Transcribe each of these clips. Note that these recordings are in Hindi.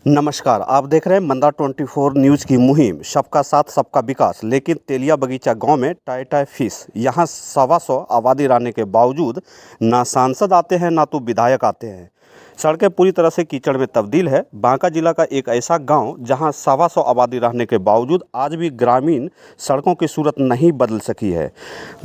नमस्कार, आप देख रहे हैं मंदा 24 न्यूज़ की मुहिम सबका साथ सबका विकास। लेकिन तेलिया बगीचा गांव में टाई टाई फिश, यहाँ 125 आबादी रहने के बावजूद ना सांसद आते हैं ना तो विधायक आते हैं। सड़कें पूरी तरह से कीचड़ में तब्दील है। बांका जिला का एक ऐसा गांव जहां 125 आबादी रहने के बावजूद आज भी ग्रामीण सड़कों की सूरत नहीं बदल सकी है।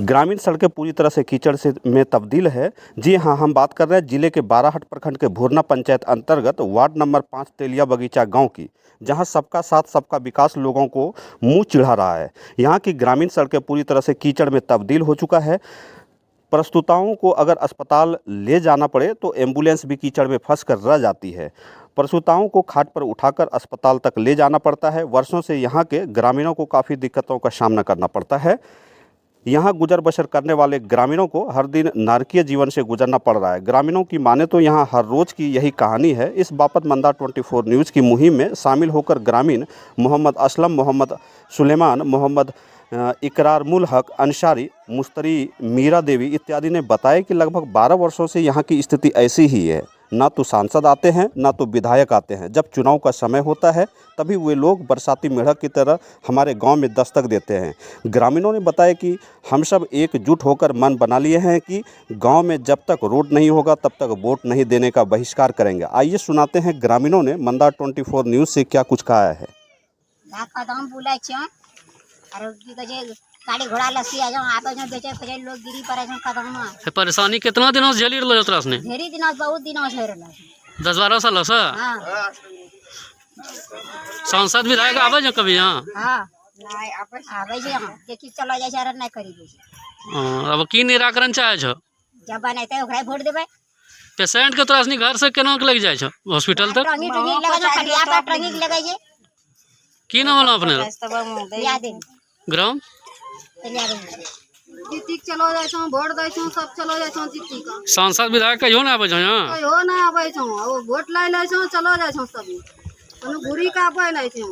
ग्रामीण सड़कें पूरी तरह से कीचड़ से में तब्दील है। जी हां, हम बात कर रहे हैं जिले के बाराहाट प्रखंड के भुरना पंचायत अंतर्गत वार्ड नंबर 5 तेलिया बगीचा गाँव की, जहाँ सबका साथ सबका विकास लोगों को मुँह चिढ़ा रहा है। यहाँ की ग्रामीण सड़कें पूरी तरह से कीचड़ में तब्दील हो चुका है। प्रसूताओं को अगर अस्पताल ले जाना पड़े तो एम्बुलेंस भी कीचड़ में फंस कर रह जाती है। प्रसूताओं को खाट पर उठाकर अस्पताल तक ले जाना पड़ता है। वर्षों से यहाँ के ग्रामीणों को काफ़ी दिक्कतों का सामना करना पड़ता है। यहाँ गुजर बसर करने वाले ग्रामीणों को हर दिन नारकीय जीवन से गुजरना पड़ रहा है। ग्रामीणों की माने तो यहाँ हर रोज़ की यही कहानी है। इस बाबत मंदा 24 न्यूज़ की मुहिम में शामिल होकर ग्रामीण मोहम्मद असलम, मोहम्मद सुलेमान, मोहम्मद इकरारुल हक अंसारी, मुस्तरी मीरा देवी इत्यादि ने बताया कि लगभग 12 वर्षों से यहाँ की स्थिति ऐसी ही है। ना तो सांसद आते हैं ना तो विधायक आते हैं। जब चुनाव का समय होता है तभी वे लोग बरसाती मेढक की तरह हमारे गांव में दस्तक देते हैं। ग्रामीणों ने बताया कि हम सब एकजुट होकर मन बना लिए हैं कि गांव में जब तक रोड नहीं होगा तब तक वोट नहीं देने का बहिष्कार करेंगे। आइए सुनाते हैं ग्रामीणों ने मंदा 24 न्यूज़ से क्या कुछ कहा है। गाड़ी घोड़ा लस्सी आ जाओ आप बेचे पचे लोग गिरी पड़े कदम में। परेशानी कितना दिनों से झेली रहलो तोरा ने? ढेरी दिन बहुत दिनों से रहल। 10-12 साल से। हां, सांसद विधायक आवे छ कभी यहां? हां, नहीं आवे छ यहां देखि चला जाय छ नहीं करी दे छ। अब की निराकरण चाहे छ? जब बनैते ओकरा वोट देबै। पेशेंट के तोरा ने घर से केना के लग जाय छ हॉस्पिटल तक? टंगी टंगी लगा छ, खटिया पर टंगी लगा छै। की नाम होला अपने? याद है ग्राम जीती चलो जाय छौ, वोट दै छौ, सब चलो जाय छौ जीती का। सांसद विधायक कहियो ना आवे छ यहां? कहियो ना आवे छौ, वो वोट लै छौ चलो जाय छौ सब। कोनो घुरी का आवे नै छौ।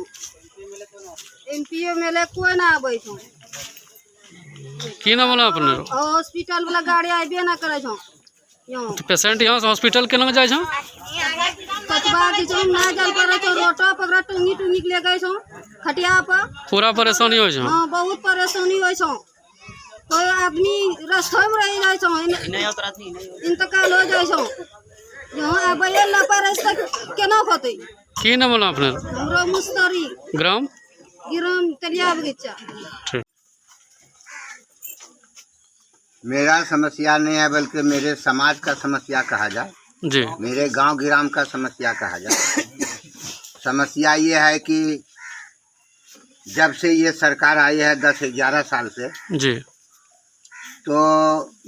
एमपी एमएलए कोई ना आवे छौ। की नाम होला अपने? हॉस्पिटल वाला गाड़ी आइबे ना करे छौ। यो पेशेंट यहां से हॉस्पिटल केना जाय छ? कतबा की छौ ना जल पर छौ, रोटा पकड़ा टंगी टंगी ले गए छौ खटिया पर। पूरा परेशानी होय छ? हां, बहुत परेशानी होय छौ। कोई आदमी रास्ते में रह जाय छौ, इंतकाल हो जाय छौ। यहाँ आबे ला पर केना होतै? की नाम होला अपने? हमरो मुस्तरी ग्राम तेलिया बगीचा। मेरा समस्या नहीं है बल्कि मेरे समाज का समस्या कहा जाए जी, मेरे गांव गिराम का समस्या कहा जाए। समस्या ये है कि जब से ये सरकार आई है 10-11 साल से जी, तो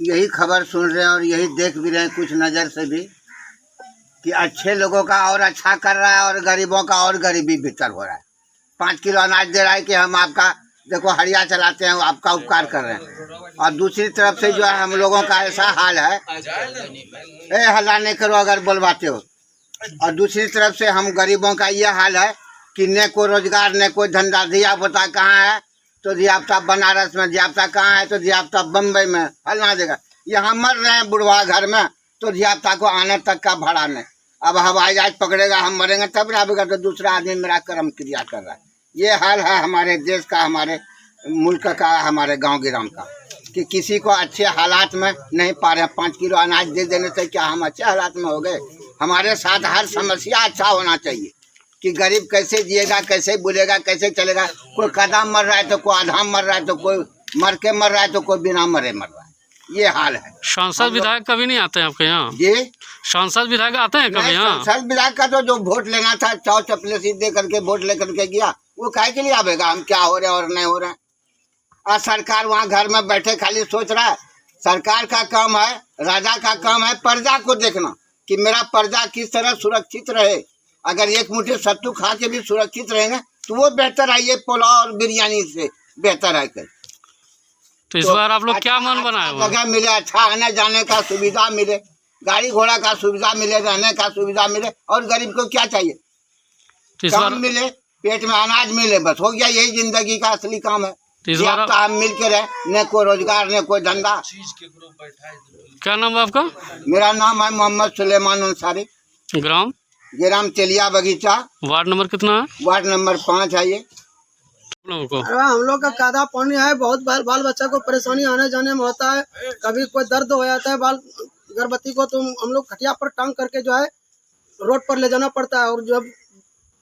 यही खबर सुन रहे हैं और यही देख भी रहे हैं कुछ नज़र से भी कि अच्छे लोगों का और अच्छा कर रहा है और गरीबों का और गरीबी भीतर हो रहा है। 5 किलो अनाज दे रहा है कि हम आपका देखो हड़िया चलाते हैं, आपका उपकार कर रहे हैं। और दूसरी तरफ से जो है हम लोगों का ऐसा हाल है, हल्ला नहीं करो अगर बुलवाते हो। और दूसरी तरफ से हम गरीबों का ये हाल है कि न कोई रोजगार न कोई धंधा। धियापुता कहाँ है तो धियापुता बनारस में, धियापुता कहाँ है तो धियापुता बम्बई में, फलना जगह। यहाँ मर रहे हैं बुढ़वा घर में तो धियापुता को आने तक का भाड़ा नहीं। अब हवाई जहाज पकड़ेगा, हम मरेंगे तब ना, तो दूसरा आदमी मेरा कर्म क्रिया कर रहा है। ये हाल है हमारे देश का, हमारे मुल्क का, हमारे गांव गिराम का, कि किसी को अच्छे हालात में नहीं पा रहे। 5 किलो अनाज दे देने से क्या हम अच्छे हालात में हो गए? हमारे साथ हर समस्या अच्छा होना चाहिए कि गरीब कैसे जिएगा, कैसे बोलेगा, कैसे चलेगा। कोई कदम मर रहा है तो कोई आधा मर रहा है, तो कोई मर के मर रहा है, तो कोई बिना मरे मर रहा है। ये हाल है। सांसद विधायक कभी नहीं आते हैं आपके यहाँ? जी, सांसद विधायक आते हैं कभी यहाँ? सांसद विधायक का तो जो वोट लेना था, चाव चपले दे करके वोट लेकर के गया, वो काहे के लिए आवेगा? हम क्या हो रहे और नहीं हो रहे। और सरकार वहाँ घर में बैठे खाली सोच रहा है। सरकार का काम है, राजा का काम है प्रजा को देखना कि मेरा प्रजा किस तरह सुरक्षित रहे। अगर एक मुट्ठी सत्तू खा के भी सुरक्षित रहेंगे तो वो बेहतर है। ये पुलाव और बिरयानी से बेहतर है। तो इस बार आप लोग क्या मन बनाए हुए? जगह मिले, अच्छा आने जाने का सुविधा मिले, गाड़ी घोड़ा का सुविधा मिले, रहने का सुविधा मिले। और गरीब को क्या चाहिए? तो काम मिले, पेट में अनाज मिले, बस हो गया। यही जिंदगी का असली काम है। तो इस बार हम मिल के रहे, न कोई रोजगार न कोई धंधा। क्या नाम है आपका? मेरा नाम है मोहम्मद सुलेमान अंसारी। ग्राम ग्राम तेलिया बगीचा, वार्ड नंबर कितना है वार्ड नंबर 5 है ये। आप लोगों को? अरे हम लोग का कादा पानी है, बहुत बाल बच्चा को परेशानी आने जाने में होता है। कभी कोई दर्द हो जाता है बाल गर्भवती को, तो हम लोग खटिया पर टांग करके जो है रोड पर ले जाना पड़ता है। और जब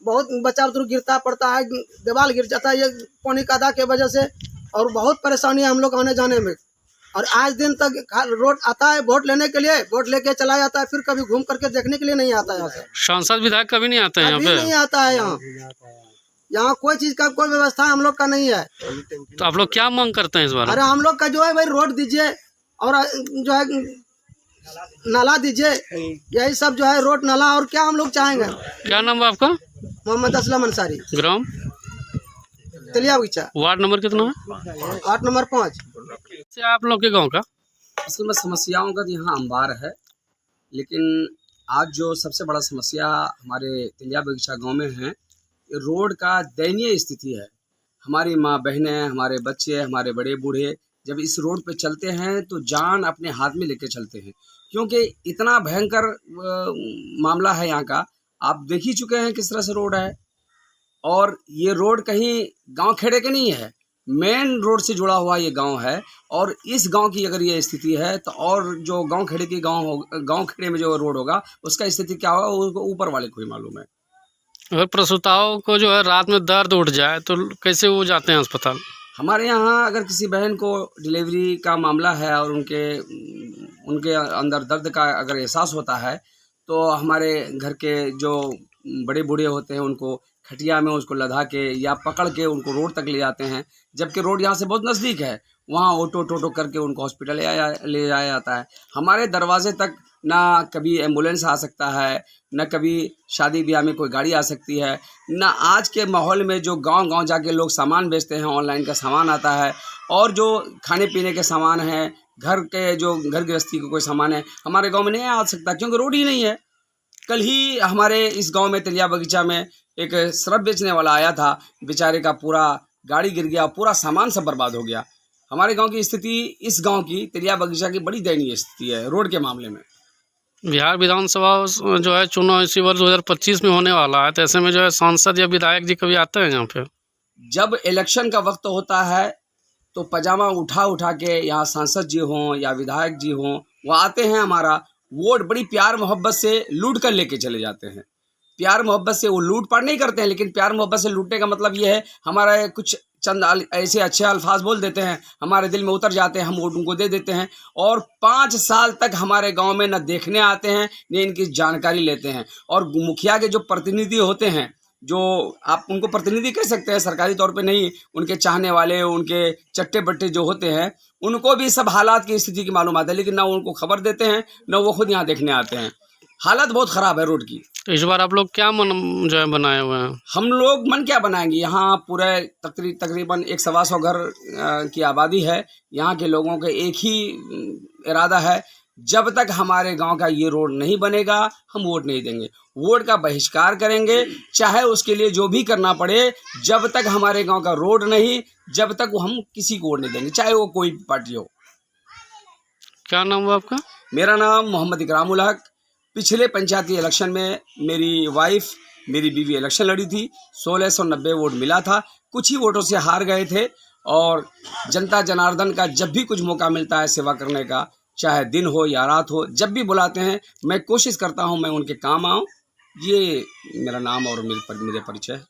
बहुत बच्चा दूर गिरता पड़ता है, दीवार गिर जाता है ये पानी कादा के वजह से, और बहुत परेशानी है हम लोग आने जाने में। और आज दिन तक रोड आता है वोट लेने के लिए, वोट लेके चला जाता है, फिर कभी घूम करके देखने के लिए नहीं आता है। यहाँ से सांसद विधायक कभी नहीं आते हैं यहाँ कभी पे? नहीं आता है। यहाँ कोई चीज का कोई व्यवस्था हम लोग का नहीं है। तो आप लोग क्या मांग करते हैं इस बार? अरे हम लोग का जो है भाई रोड दीजिए और जो है नाला दीजिए, यही सब जो है रोड नाला, और क्या हम लोग चाहेंगे। क्या नाम है आपका? मोहम्मद असलम अंसारी, ग्राम तेलिया बगीचा, वार्ड नंबर कितना है? 8 नंबर 5। से आप लोग के गांव का? असल में समस्याओं का तो यहाँ अंबार है, लेकिन आज जो सबसे बड़ा समस्या हमारे तेलिया बगीचा गांव में है, ये रोड का दयनीय स्थिति है। हमारी माँ बहनें, हमारे बच्चे, हमारे बड़े बूढ़े जब इस रोड पे चलते हैं तो जान अपने हाथ में लेके चलते हैं, क्योंकि इतना भयंकर मामला है यहाँ का। आप देख ही चुके हैं किस तरह से रोड है, और ये रोड कहीं गांव खेड़े के नहीं है, मेन रोड से जुड़ा हुआ ये गांव है। और इस गांव की अगर ये स्थिति है तो और जो गांव खेड़े की गांव खेड़े में जो रोड होगा उसका स्थिति क्या होगा, उसको ऊपर वाले को ही मालूम है। अगर प्रसूताओं को जो है रात में दर्द उठ जाए तो कैसे वो जाते हैं अस्पताल? हमारे यहाँ अगर किसी बहन को डिलीवरी का मामला है और उनके अंदर दर्द का अगर एहसास होता है, तो हमारे घर के जो बड़े बूढ़े होते हैं उनको खटिया में उसको लदा के या पकड़ के उनको रोड तक ले जाते हैं, जबकि रोड यहाँ से बहुत नज़दीक है। वहाँ ऑटो करके उनको हॉस्पिटल ले जाया जाता है। हमारे दरवाजे तक ना कभी एम्बुलेंस आ सकता है, न कभी शादी ब्याह में कोई गाड़ी आ सकती है, ना आज के माहौल में जो गांव जाके लोग सामान बेचते हैं, ऑनलाइन का सामान आता है, और जो खाने पीने के सामान हैं, घर के जो घर गृहस्थी का कोई सामान है, हमारे गांव में नहीं आ सकता क्योंकि रोड ही नहीं है। कल ही हमारे इस गांव में तेलिया बगीचा में एक शराब बेचने वाला आया था, बेचारे का पूरा गाड़ी गिर गया, पूरा सामान सब बर्बाद हो गया। हमारे गाँव की स्थिति, इस गाँव की तेलिया बगीचा की बड़ी दयनीय स्थिति है रोड के मामले में। बिहार विधानसभा जो है चुनाव इसी वर्ष 2025 में होने वाला है, तो ऐसे में जो है सांसद या विधायक जी कभी आते हैं यहाँ पे? जब इलेक्शन का वक्त होता है तो पजामा उठा के यहाँ सांसद जी हों या विधायक जी हों, वो आते हैं, हमारा वोट बड़ी प्यार मोहब्बत से लूट कर लेके चले जाते हैं। प्यार मोहब्बत से वो लूट पाट नहीं करते हैं, लेकिन प्यार मोहब्बत से लूटने का मतलब ये है हमारा कुछ चंद ऐसे अच्छे अल्फाज बोल देते हैं, हमारे दिल में उतर जाते हैं, हम वोट उनको दे देते हैं, और 5 साल तक हमारे गांव में न देखने आते हैं न इनकी जानकारी लेते हैं। और मुखिया के जो प्रतिनिधि होते हैं, जो आप उनको प्रतिनिधि कह सकते हैं, सरकारी तौर पे नहीं, उनके चाहने वाले, उनके चट्टे बट्टे जो होते हैं, उनको भी सब हालात की स्थिति की मालूमात है, लेकिन ना उनको खबर देते हैं न वो खुद यहाँ देखने आते हैं। हालत बहुत ख़राब है रोड की। तो इस बार आप लोग क्या मन जो है बनाए हुए हैं? हम लोग मन क्या बनाएंगे, यहाँ पूरे तकरीबन 100-125 घर की आबादी है। यहाँ के लोगों का एक ही इरादा है, जब तक हमारे गांव का ये रोड नहीं बनेगा हम वोट नहीं देंगे, वोट का बहिष्कार करेंगे, चाहे उसके लिए जो भी करना पड़े। जब तक हमारे गांव का रोड नहीं, जब तक हम किसी को वोट नहीं देंगे, चाहे वो कोई पार्टी हो। क्या नाम हुआ आपका? मेरा नाम मोहम्मद इकरामुल हक। पिछले पंचायती इलेक्शन में मेरी वाइफ, मेरी बीवी इलेक्शन लड़ी थी, 1690 वोट मिला था, कुछ ही वोटों से हार गए थे। और जनता जनार्दन का जब भी कुछ मौका मिलता है सेवा करने का, चाहे दिन हो या रात हो, जब भी बुलाते हैं मैं कोशिश करता हूं मैं उनके काम आऊं। ये मेरा नाम और मेरे परिचय है।